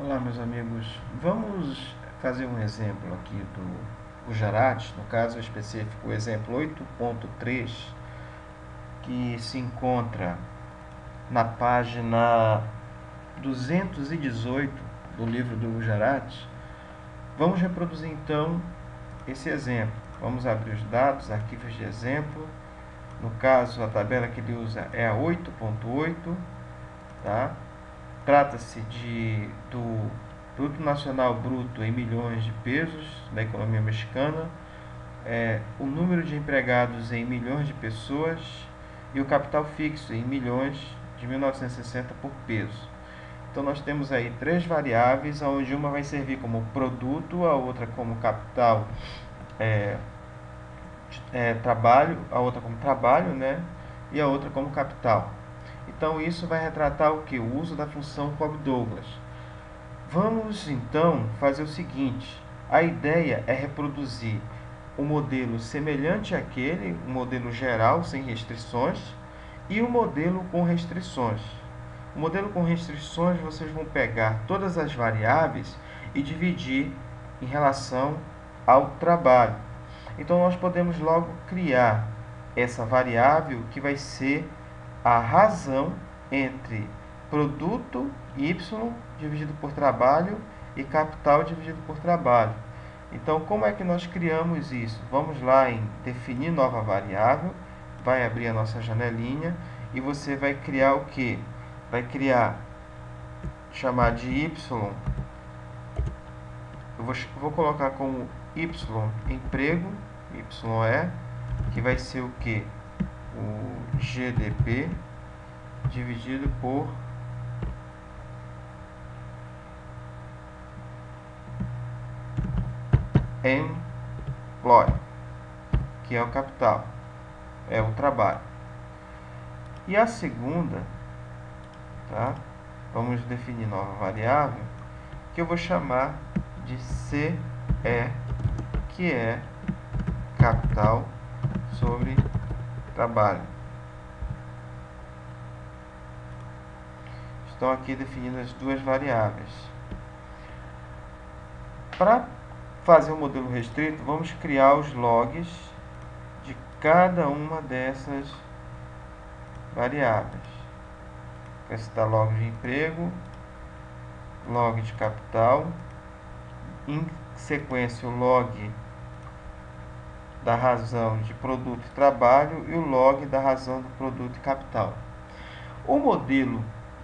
Olá, meus amigos. Vamos fazer um exemplo aqui do Gujarat, no caso específico, o exemplo 8.3, que se encontra na página 218 do livro do Gujarat. Vamos reproduzir então esse exemplo. Vamos abrir os dados, arquivos de exemplo. No caso, a tabela que ele usa é a 8.8, tá? Trata-se do Produto Nacional Bruto em milhões de pesos da economia mexicana, o número de empregados em milhões de pessoas e o capital fixo em milhões de 1960 por peso. Então nós temos aí três variáveis, onde uma vai servir como produto, a outra como capital, trabalho, a outra como trabalho, né? E a outra como capital. Então isso vai retratar o que? O uso da função Cobb-Douglas. Vamos então fazer o seguinte: a ideia é reproduzir um modelo semelhante àquele, um modelo geral sem restrições, e um modelo com restrições. O modelo com restrições, vocês vão pegar todas as variáveis e dividir em relação ao trabalho. Então nós podemos logo criar essa variável que vai ser a razão entre produto Y dividido por trabalho e capital dividido por trabalho. Então, como é que nós criamos isso? Vamos lá em definir nova variável, vai abrir a nossa janelinha e você vai criar o que? Vai chamar de Y, eu vou colocar como Y emprego, YE, que vai ser o que? O GDP dividido por employ, que é o capital, é o trabalho. E a segunda, tá? Vamos definir nova variável, que eu vou chamar de CE, que é capital sobre trabalho. Estão aqui definidas as duas variáveis. Para fazer um modelo restrito, vamos criar os logs de cada uma dessas variáveis. Vai citar log de emprego, log de capital, em sequência o log da razão de produto e trabalho e o log da razão do produto e capital. O modelo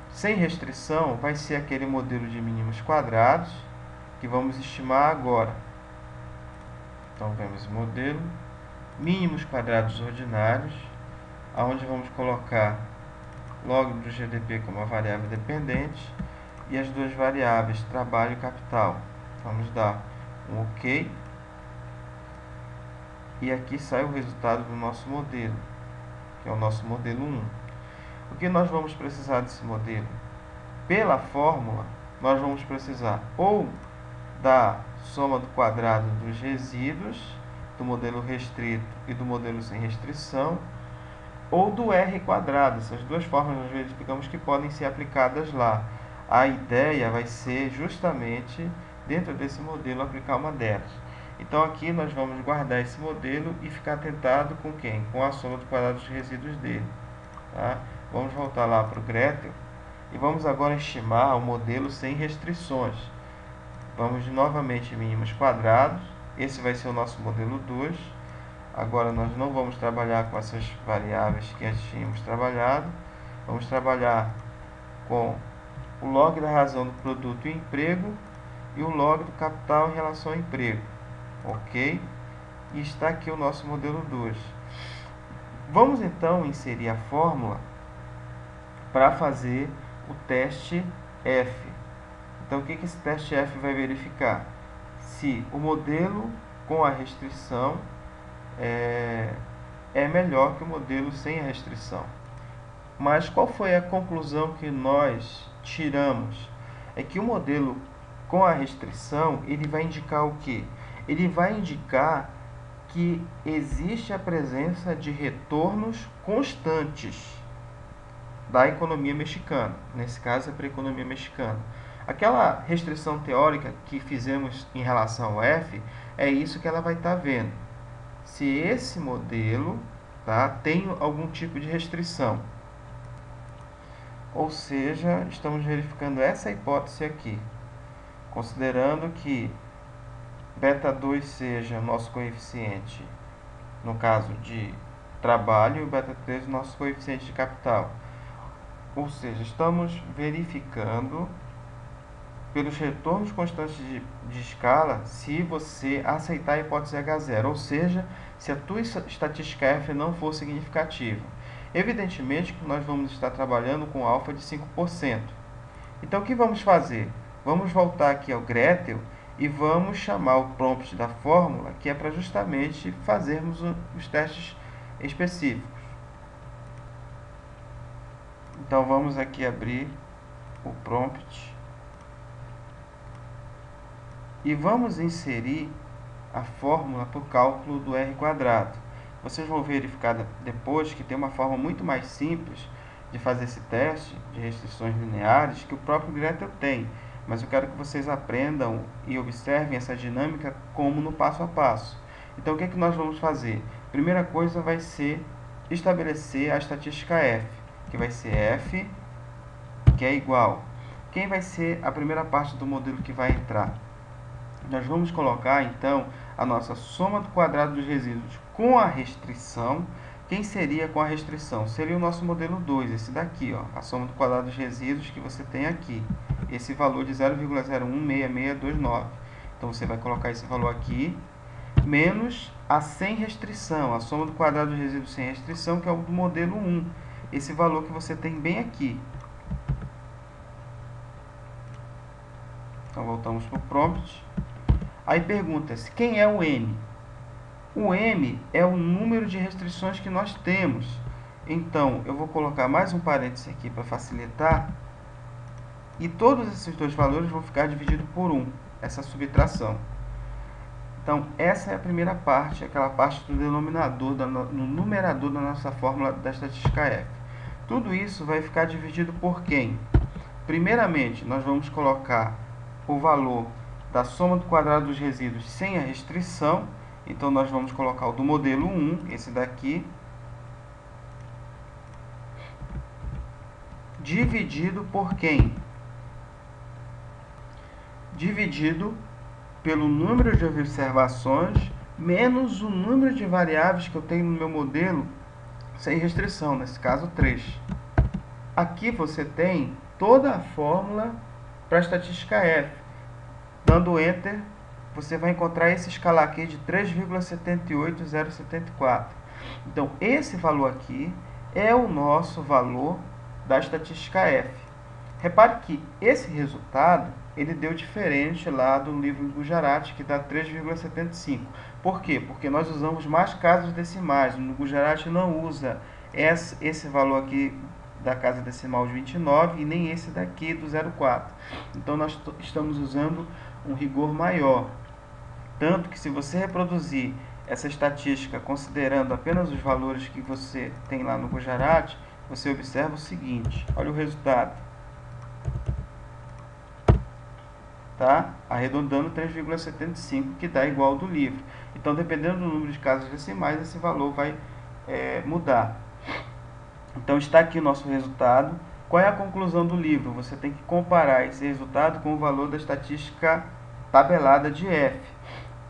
sem restrição vai ser aquele modelo de mínimos quadrados que vamos estimar agora. Então vemos o modelo mínimos quadrados ordinários, aonde vamos colocar log do GDP como uma variável dependente e as duas variáveis trabalho e capital. Vamos dar um OK. E aqui sai o resultado do nosso modelo, que é o nosso modelo 1. O que nós vamos precisar desse modelo? Pela fórmula, nós vamos precisar ou da soma do quadrado dos resíduos, do modelo restrito e do modelo sem restrição, ou do R quadrado. Essas duas formas nós verificamos que podem ser aplicadas lá. A ideia vai ser justamente, dentro desse modelo, aplicar uma delas. Então aqui nós vamos guardar esse modelo e ficar tentado com quem? Com a soma do quadrado dos resíduos dele. Tá? Vamos voltar lá para o Gretel e vamos agora estimar o modelo sem restrições. Vamos novamente mínimos quadrados. Esse vai ser o nosso modelo 2. Agora nós não vamos trabalhar com essas variáveis que antes tínhamos trabalhado. Vamos trabalhar com o log da razão do produto e emprego e o log do capital em relação ao emprego. OK? E está aqui o nosso modelo 2. Vamos então inserir a fórmula para fazer o teste F. Então o que esse teste F vai verificar? Se o modelo com a restrição é melhor que o modelo sem a restrição. Mas qual foi a conclusão que nós tiramos? É que o modelo com a restrição, ele vai indicar o quê? Ele vai indicar que existe a presença de retornos constantes da economia mexicana. Nesse caso, é para a economia mexicana. Aquela restrição teórica que fizemos em relação ao f, é isso que ela vai estar vendo. Se esse modelo, tá, tem algum tipo de restrição. Ou seja, estamos verificando essa hipótese aqui, considerando que beta 2 seja nosso coeficiente, no caso de trabalho, e o beta 3 nosso coeficiente de capital. Ou seja, estamos verificando pelos retornos constantes de escala se você aceitar a hipótese H0, ou seja, se a tua estatística F não for significativa. Evidentemente que nós vamos estar trabalhando com alfa de 5%. Então, o que vamos fazer? Vamos voltar aqui ao Gretel e vamos chamar o prompt da fórmula, que é para justamente fazermos os testes específicos. Então, vamos aqui abrir o prompt e vamos inserir a fórmula para o cálculo do R². Vocês vão verificar depois que tem uma forma muito mais simples de fazer esse teste de restrições lineares que o próprio Gretel tem. Mas eu quero que vocês aprendam e observem essa dinâmica como no passo a passo. Então, o que é que nós vamos fazer? Primeira coisa vai ser estabelecer a estatística F, que vai ser F, que é igual. Quem vai ser a primeira parte do modelo que vai entrar? Nós vamos colocar, então, a nossa soma do quadrado dos resíduos com a restrição. Quem seria com a restrição? Seria o nosso modelo 2, esse daqui, ó, a soma do quadrado dos resíduos que você tem aqui. Esse valor de 0,016629. Então, você vai colocar esse valor aqui, menos a sem restrição, a soma do quadrado dos resíduos sem restrição, que é o do modelo 1. Esse valor que você tem bem aqui. Então, voltamos para o prompt. Aí pergunta-se, quem é o M? O M é o número de restrições que nós temos. Então, eu vou colocar mais um parêntese aqui para facilitar. E todos esses dois valores vão ficar divididos por 1, essa subtração. Então, essa é a primeira parte, aquela parte do denominador, no numerador da nossa fórmula da estatística F. Tudo isso vai ficar dividido por quem? Primeiramente, nós vamos colocar o valor da soma do quadrado dos resíduos sem a restrição. Então, nós vamos colocar o do modelo 1, esse daqui, dividido por quem? Dividido pelo número de observações menos o número de variáveis que eu tenho no meu modelo sem restrição, nesse caso 3. Aqui você tem toda a fórmula para a estatística F. Dando Enter, você vai encontrar esse escalar aqui de 3,78074. Então, esse valor aqui é o nosso valor da estatística F. Repare que esse resultado, ele deu diferente lá do livro do Gujarati, que dá 3,75. Por quê? Porque nós usamos mais casas decimais. No Gujarati não usa esse valor aqui da casa decimal de 29 e nem esse daqui do 0,4. Então, nós estamos usando um rigor maior. Tanto que se você reproduzir essa estatística considerando apenas os valores que você tem lá no Gujarati, você observa o seguinte, olha o resultado. Tá? Arredondando 3,75, que dá igual ao do livro. Então, dependendo do número de casas decimais, esse valor vai mudar. Então, está aqui o nosso resultado. Qual é a conclusão do livro? Você tem que comparar esse resultado com o valor da estatística tabelada de F.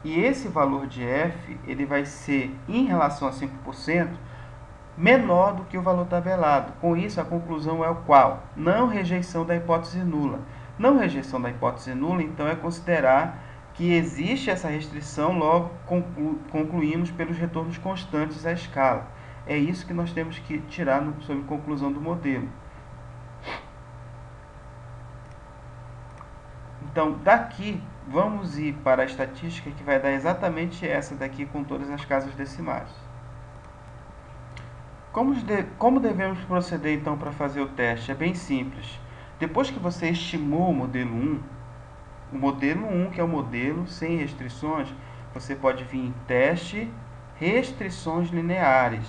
E esse valor de F, ele vai ser, em relação a 5%, menor do que o valor tabelado. Com isso, a conclusão é o qual? Não rejeição da hipótese nula. Não rejeição da hipótese nula, então, é considerar que existe essa restrição, logo concluímos pelos retornos constantes à escala. É isso que nós temos que tirar sobre conclusão do modelo. Então, daqui, vamos ir para a estatística que vai dar exatamente essa daqui com todas as casas decimais. Como devemos proceder, então, para fazer o teste? É bem simples. Depois que você estimou o modelo 1, que é o modelo sem restrições, você pode vir em teste, restrições lineares.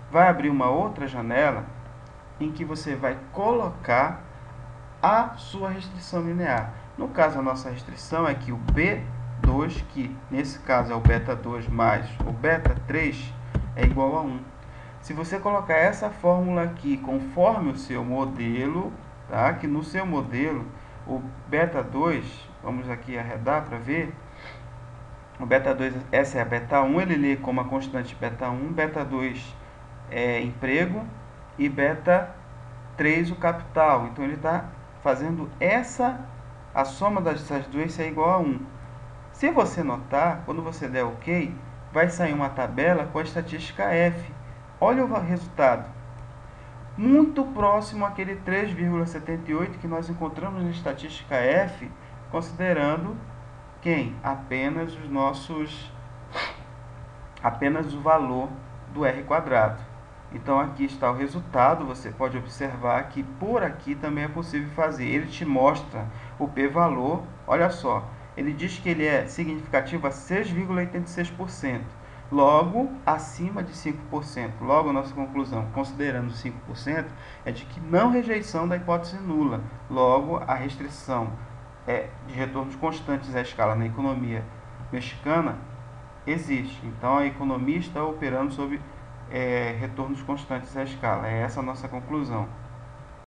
Vai abrir uma outra janela em que você vai colocar a sua restrição linear. No caso, a nossa restrição é que o B2, que nesse caso é o beta 2 mais o beta 3, é igual a 1. Se você colocar essa fórmula aqui conforme o seu modelo, tá? Que no seu modelo, o beta 2, vamos aqui arredar para ver, o beta 2, essa é a beta 1, ele lê como a constante beta 1, beta 2 é emprego e beta 3 o capital. Então ele está fazendo a soma dessas duas é igual a 1. Se você notar, quando você der OK, vai sair uma tabela com a estatística F. Olha o resultado. Muito próximo àquele 3,78 que nós encontramos na estatística F, considerando quem? Apenas o valor do R quadrado. Então aqui está o resultado, você pode observar que por aqui também é possível fazer. Ele te mostra o p-valor, olha só, ele diz que ele é significativo a 6,86%, logo acima de 5%. Logo, nossa conclusão, considerando 5%, é de que não rejeição da hipótese nula. Logo, a restrição de retornos constantes à escala na economia mexicana existe. Então, a economia está operando sob retornos constantes à escala. É essa a nossa conclusão.